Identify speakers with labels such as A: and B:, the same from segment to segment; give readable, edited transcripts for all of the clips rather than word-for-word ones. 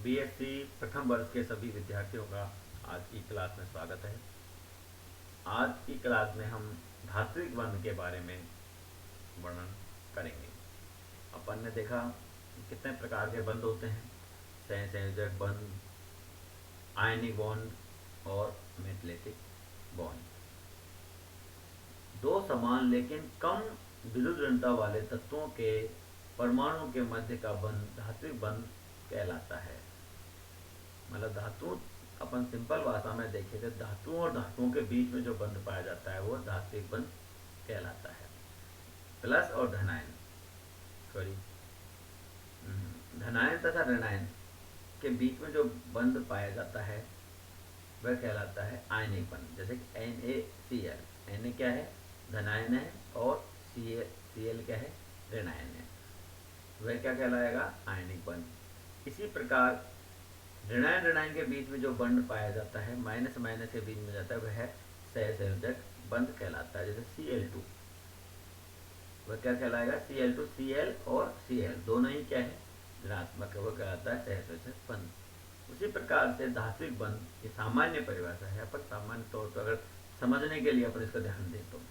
A: BSc प्रथम वर्ष के सभी विद्यार्थियों का आज की क्लास में स्वागत है। आज की क्लास में हम धात्विक बंध के बारे में वर्णन करेंगे। अपन ने देखा कि कितने प्रकार के बंध होते हैं, सहसंयोजक बंध, आयनिक बॉन्ड और मेटलिक बॉन्ड। दो समान लेकिन कम विद्युत ऋणता वाले तत्वों के परमाणु के मध्य का बंध धात्विक बंध कहलाता है। मतलब धातु, अपन सिंपल भाषा में देखें तो धातुओं और धातुओं के बीच में जो बंध पाया जाता है वो धात्विक बंध कहलाता है। प्लस और धनायन सॉरी धनायन तथा ऋणायन के बीच में जो बंध पाया जाता है वह कहलाता है आयनिक बंध। जैसे कि NaCl, Na क्या है, धनायन है, और Cl क्या है, ऋणायन है, वह क्या कहलाएगा, आयनिक बंध। इसी प्रकार ऋणायन ऋणायन के बीच में जो बंध पाया जाता है, माइनस माइनस के बीच में जाता है, वह सहसंयोजक बंध कहलाता है। जैसे Cl2, वह क्या कहलाएगा, Cl2, Cl और Cl दोनों ही क्या है, ऋणात्मक है, वह कहलाता है सहसंयोजक बंध। उसी प्रकार से धात्विक बंध की सामान्य परिभाषा है। अपन सामान्य तौर पर अगर समझने के लिए अपन इसका ध्यान दें तो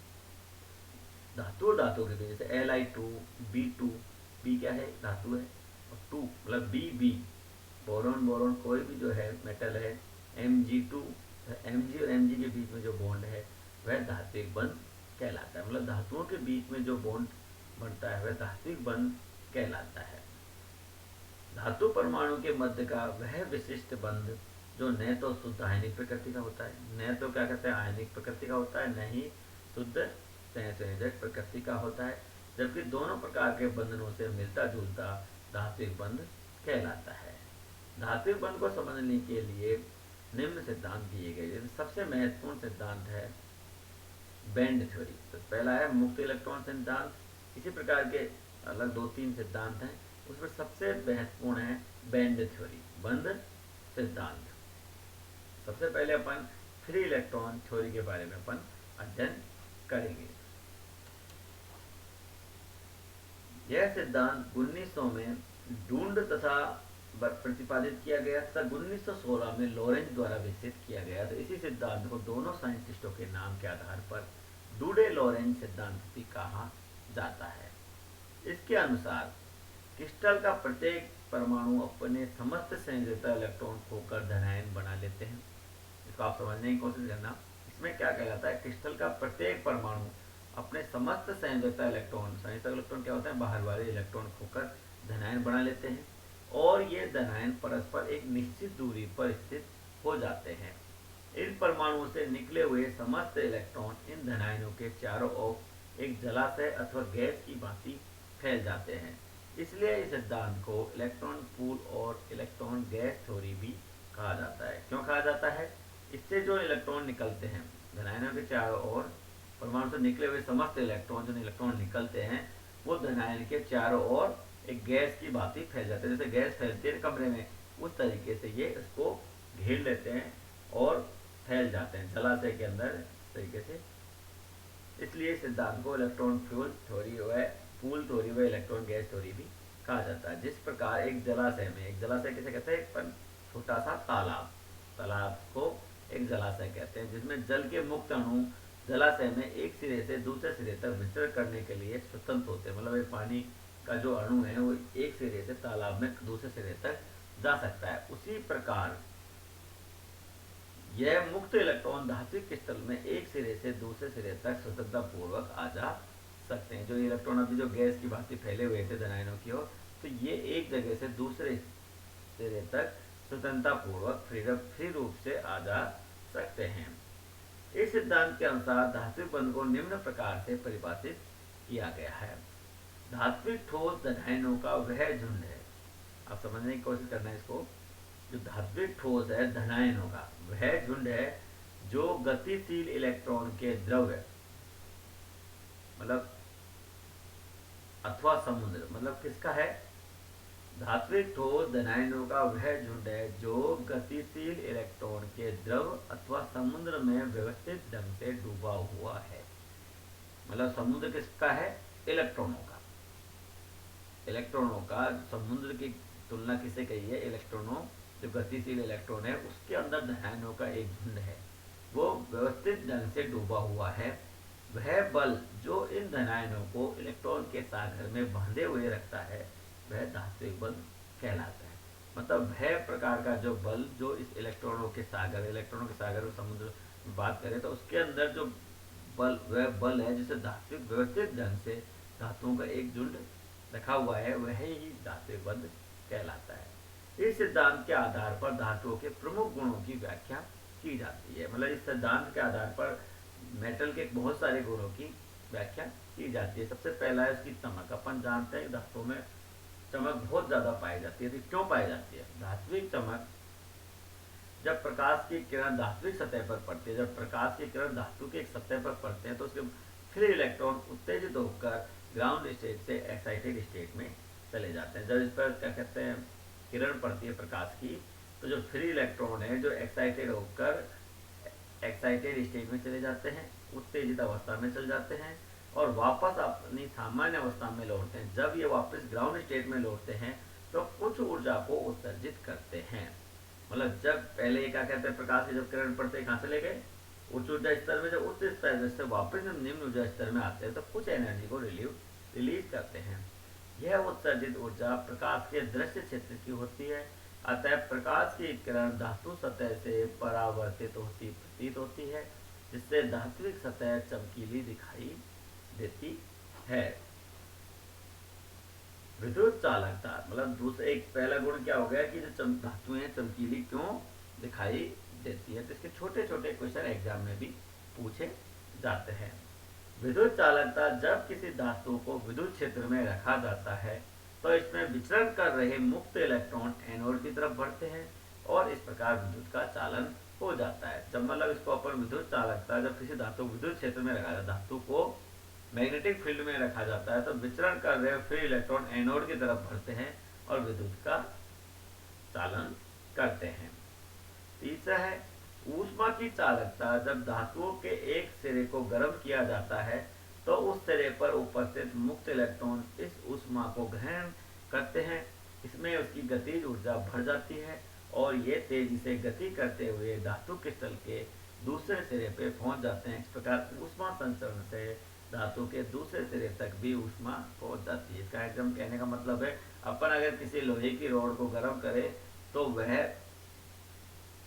A: धातु और धातु के बीच, जैसे Li2, B2, B क्या है, धातु है, और 2 मतलब Bb, बोरोन बोरोन कोई भी जो है मेटल है, Mg2, Mg और Mg के बीच में जो बॉन्ड है वह धात्विक बंध कहलाता है। मतलब धातुओं के बीच में जो बॉन्ड बनता है वह धात्विक बंध कहलाता है। धातु परमाणु के मध्य का वह विशिष्ट बंध जो न तो शुद्ध आयनिक प्रकृति का होता है, न तो क्या कहते हैं आयनिक प्रकृति का होता है, न ही शुद्ध सहसंयोजक प्रकृति का होता है, जबकि दोनों प्रकार के बंधनों से मिलता जुलता धात्विक बंध कहलाता है। धात्विक बंध को समझने के लिए निम्न सिद्धांत दिए गए। सबसे महत्वपूर्ण सिद्धांत है बैंड थ्योरी। तो पहला है मुक्त इलेक्ट्रॉन सिद्धांत। इसी प्रकार के अलग 2-3 सिद्धांत हैं, उसमें सबसे महत्वपूर्ण है बैंड थ्योरी, बंध सिद्धांत। सबसे पहले अपन फ्री इलेक्ट्रॉन थ्योरी के बारे में अपन अध्ययन करेंगे। यह सिद्धांत 1900 में डूंड तथा प्रतिपादित किया गया तथा 1916 में लॉरेंज द्वारा विकसित किया गया। तो इसी सिद्धांत को दोनों साइंटिस्टों के नाम के आधार पर डूडे लॉरेंज सिद्धांत भी कहा जाता है। इसके अनुसार क्रिस्टल का प्रत्येक परमाणु अपने समस्त संयोजकता इलेक्ट्रॉन खोकर धनायन बना लेते हैं। इसको आप समझने की कोशिश करना। इसमें क्या कहलाता है, क्रिस्टल का प्रत्येक परमाणु अपने समस्त संयोजकता इलेक्ट्रॉन, संयोजकता इलेक्ट्रॉन क्या होता है, बाहर वाले इलेक्ट्रॉन खोकर धनायन बना लेते हैं, और ये धनायन परस्पर एक निश्चित दूरी पर स्थित हो जाते हैं। इन परमाणुओं से निकले हुए समस्त इलेक्ट्रॉन इन धनायनों के चारों ओर एक जलाशय अथवा गैस की भांति फैल जाते हैं। इसलिए इस सिद्धांत को इलेक्ट्रॉन पूल और इलेक्ट्रॉन गैस थ्योरी भी कहा जाता है। क्यों कहा जाता है, इससे जो इलेक्ट्रॉन निकलते हैं धनायनों के चारों ओर, परमाणु से निकले हुए समस्त इलेक्ट्रॉन जो इलेक्ट्रॉन निकलते हैं वो धनायन के चारों ओर एक गैस की भांति फैल जाते हैं। जैसे गैस फैलती है कमरे में, उस तरीके से ये इसको घेर लेते हैं और फैल जाते हैं जलाशय के अंदर तरीके से। इसलिए सिद्धांत को इलेक्ट्रॉन फ्यूल थ्योरी व पूल थ्योरी व इलेक्ट्रॉन गैस थ्योरी भी कहा जाता है। जिस प्रकार एक जलाशय में, एक जलाशय किसे कहते हैं, एक छोटा सा तालाब, तालाब को एक जलाशय कहते हैं, जिसमें जल के मुक्त अणु जलाशय में एक सिरे से दूसरे सिरे तक विचरण करने के लिए स्वतंत्र होते हैं। मतलब ये पानी का जो अणु है वो एक सिरे से तालाब में दूसरे सिरे तक जा सकता है। उसी प्रकार यह मुक्त इलेक्ट्रॉन धात्विक क्रिस्टल में एक सिरे से दूसरे सिरे तक स्वतंत्रता पूर्वक आ जा सकते हैं। जो इलेक्ट्रॉन अभी जो गैस की भांति फैले हुए थे धनायनों की ओर, तो ये एक जगह से दूसरे सिरे तक स्वतंत्रता पूर्वक फ्री रूप से आ जा सकते हैं। इस सिद्धांत के अनुसार धात्विक बंध को निम्न प्रकार से परिभाषित किया गया है। धात्विक ठोस धनायनों का वह झुंड है, आप समझने की कोशिश करना है इसको, जो धात्विक ठोस है धनायनों का वह झुंड है जो गतिशील इलेक्ट्रॉन के द्रव्य मतलब अथवा समुद्र, मतलब किसका है, धात्विक ठोस धनायनों का वह झुंड है जो गतिशील इलेक्ट्रॉन के द्रव अथवा समुद्र में व्यवस्थित ढंग से डूबा हुआ है। मतलब समुद्र किसका है, इलेक्ट्रॉनों का। इलेक्ट्रॉनों का समुद्र की तुलना किसे कही है, इलेक्ट्रॉनों जो गतिशील इलेक्ट्रॉन है उसके अंदर धनायनों का एक झुंड है, वो व्यवस्थित ढंग से डूबा हुआ है। वह बल जो इन धनायनों को इलेक्ट्रॉन के सागर में बांधे हुए रखता है वह धात्विक बल कहलाता है। मतलब वह प्रकार का जो बल जो इस इलेक्ट्रॉनों के सागर समुद्र में बात करें तो उसके अंदर जो बल, वह बल है जिसे धात्विक व्यवस्थित ढंग से धातुओं का एक झुंड रखा हुआ है, वह ही धात्विक बल कहलाता है। इस सिद्धांत के आधार पर धातुओं के प्रमुख गुणों की व्याख्या की जाती है। मतलब इस सिद्धांत के आधार पर मेटल के बहुत सारे गुणों की व्याख्या की जाती है। सबसे पहला है उसकी चमक। अपन जानते हैं धातुओं में चमक बहुत ज्यादा पाई जाती है। तो क्यों पाई जाती है? धात्विक चमक जब प्रकाश की किरण धात्विक सतह पर पड़ती है, जब प्रकाश की किरण धातु की एक सतह पर पड़ते हैं तो उसके फ्री इलेक्ट्रॉन उत्तेजित होकर ग्राउंड स्टेट से एक्साइटेड स्टेट में चले जाते हैं। जब इस पर क्या कहते हैं किरण पड़ती है प्रकाश की, तो जो फ्री इलेक्ट्रॉन है जो एक्साइटेड होकर एक्साइटेड स्टेट में चले जाते हैं, उत्तेजित अवस्था में चल जाते हैं और वापस अपनी सामान्य अवस्था में लौटते हैं। जब ये वापस ग्राउंड स्टेट में लौटते हैं तो कुछ ऊर्जा को उत्सर्जित करते हैं। मतलब जब पहले क्या कहते हैं प्रकाश की जब किरण पड़ते हैं कहाँ से ले गए उच्च ऊर्जा स्तर में, जब उच्च स्तर से वापस जब निम्न ऊर्जा स्तर में आते हैं तो कुछ एनर्जी को रिलीज करते हैं। यह उत्सर्जित ऊर्जा प्रकाश के दृश्य क्षेत्र की होती है। अतः प्रकाश की किरण धातु सतह से परावर्तित होती प्रतीत होती है, जिससे धात्विक सतह चमकीली दिखाई देती है। विद्युत चालकता मतलब दूसरा एक पहला गुण क्या हो गया कि जो धातुएं चमकीली क्यों दिखाई देती है, तो इसके छोटे छोटे क्वेश्चन एग्जाम में भी पूछे जाते हैं। विद्युत चालकता जब किसी धातु को विद्युत क्षेत्र में रखा जाता है तो इसमें विचरण कर रहे मुक्त इलेक्ट्रॉन एनोड की तरफ बढ़ते हैं और इस प्रकार विद्युत का चालन हो जाता है। जब मतलब इसको अपन विद्युत चालकता जब किसी धातु विद्युत क्षेत्र में रखा जाता है, धातु को मैग्नेटिक फील्ड में रखा जाता है तो विचरण कर रहे फ्री इलेक्ट्रॉन एनोड की तरफ बढ़ते हैं और विद्युत का चालन करते हैं। तीसरा है ऊष्मा की चालकता। जब धातुओं के एक सिरे को गर्म किया जाता है तो उस सिरे पर उपस्थित मुक्त इलेक्ट्रॉन इस ऊष्मा को ग्रहण करते हैं। इसमें उसकी गतिज ऊर्जा बढ़ जाती है और ये तेजी से गति करते हुए धातु क्रिस्टल के दूसरे सिरे पे पहुंच जाते हैं। इस प्रकार ऊष्मा संचरण से धातु के दूसरे सिरे तक भी ऊष्मा पहुंच जाती है। इसका एकदम कहने का मतलब है अपन अगर किसी लोहे की रोड को गर्म करें तो वह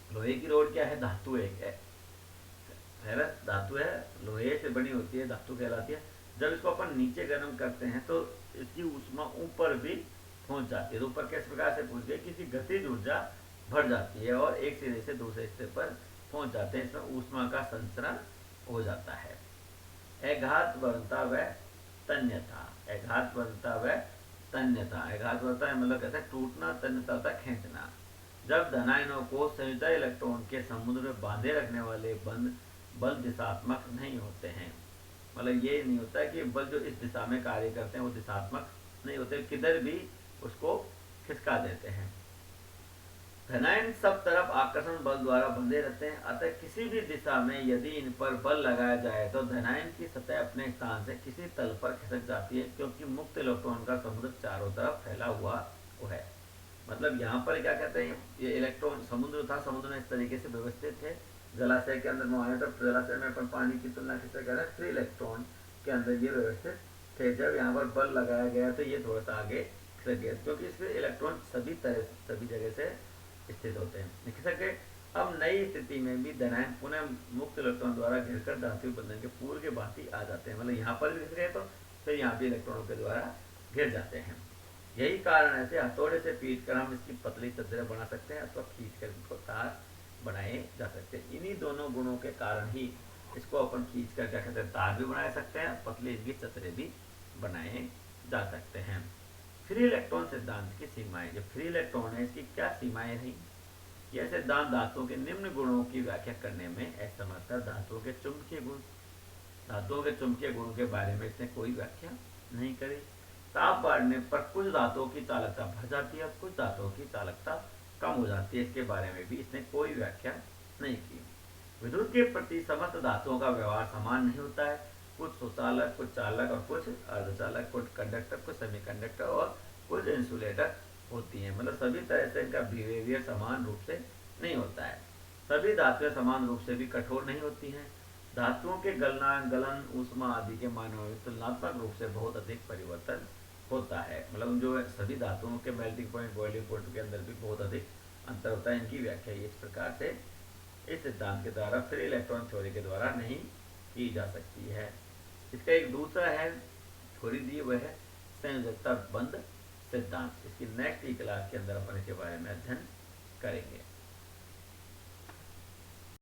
A: लोहे की रोड क्या है, धातु एक है, धातु है, लोहे से बनी होती है, धातु कहलाती है। जब इसको अपन नीचे गर्म करते हैं तो इसकी ऊष्मा ऊपर भी पहुंच जाती है। तो ऊपर किस प्रकार से पहुंच गई, किसी गतिज ऊर्जा बढ़ जाती है और एक सिरे से दूसरे सिरे पर पहुंच जाते हैं। इसमें ऊष्मा का संचरण हो जाता है। एघात वर्णता व तन्यता। एघात वर्णता व तन्यता। एघात वर्णता मतलब कहते हैं टूटना, तन्यता था खींचना। जब धनायनों को संयुजा इलेक्ट्रॉन के समुद्र में बांधे रखने वाले बंद बल दिशात्मक नहीं होते हैं। मतलब ये नहीं होता है कि बल जो इस दिशा में कार्य करते हैं वो दिशात्मक नहीं होते, किधर भी उसको खिसका देते हैं। धनायन सब तरफ आकर्षण बल द्वारा बंधे रहते हैं, अतः किसी भी दिशा में यदि इन पर बल लगाया जाए तो धनायन की सतह अपने स्थान से किसी तल पर खिसक जाती है, क्योंकि मुक्त इलेक्ट्रॉन का समुद्र चारों तरफ फैला हुआ है। मतलब यहाँ पर क्या कहते हैं, ये इलेक्ट्रॉन समुद्र था, समुद्र में इस तरीके से व्यवस्थित थे। जलाशय के अंदर माने तो जलाशय में अपन पानी की तुलना किससे कह रहे हैं, फ्री इलेक्ट्रॉन के अंदर ये व्यवस्थित थे। जब यहाँ पर बल लगाया गया तो ये थोड़ा सा आगे खिसक गया, क्योंकि इसके इलेक्ट्रॉन सभी जगह से स्थित होते हैं, खिसक गए। अब नई स्थिति में भी धनायन पुनः मुक्त इलेक्ट्रॉन द्वारा घिरकर धातु बंधन के पूर्व के भांति आ जाते हैं। मतलब यहाँ पर भी घिस गए तो फिर यहाँ भी इलेक्ट्रॉनों के द्वारा घिर जाते हैं। यही कारण है से हथौड़े से पीट कर हम इसकी पतली चद्दरें बना सकते हैं अथवा खींच कर इसको तार बनाए जा सकते हैं। इन्हीं दोनों गुणों के कारण ही इसको अपन खींच कर क्या कहते हैं तार भी बना सकते हैं, पतली इसकी चद्दरें भी बनाए जा सकते हैं। फ्री इलेक्ट्रॉन सिद्धांत की सीमाएं। जो फ्री इलेक्ट्रॉन है इसकी क्या सीमाएं रही? यह सिद्धांत धातुओं के निम्न गुणों की व्याख्या करने में असमर्थ है। धातुओं के चुंबकीय गुणों के बारे में इसने कोई व्याख्या नहीं करी। ताप बढ़ने पर कुछ धातुओं की चालकता बढ़ जाती है, कुछ धातुओं की चालकता कम हो जाती है, इसके बारे में भी इसने कोई व्याख्या नहीं की। विद्युत के प्रति समस्त धातुओं का व्यवहार समान नहीं होता है। कुछ सुचालक, कुछ चालक और कुछ अर्धचालक, कुछ कंडक्टर, कुछ सेमीकंडक्टर और कुछ इंसुलेटर होती हैं, मतलब सभी तरह से इनका बिहेवियर समान रूप से नहीं होता है। सभी धातुएं समान रूप से भी कठोर नहीं होती हैं। धातुओं के गलनांक, गलन, ऊष्मा आदि के मानों में तुलनात्मक रूप से बहुत अधिक परिवर्तन होता है। मतलब जो है सभी धातुओं के मेल्टिंग पॉइंट, बॉइलिंग पॉइंट के अंदर भी बहुत अधिक अंतर होता है। इनकी व्याख्या इस प्रकार से इस सिद्धांत के द्वारा फ्री इलेक्ट्रॉन थ्योरी के द्वारा नहीं की जा सकती है। इसका एक दूसरा है थ्योरी दी, वह है संयोजकता बंद सिद्धांत। इसकी नेक्स्ट की क्लास के अंदर अपन इसके बारे में अध्ययन करेंगे।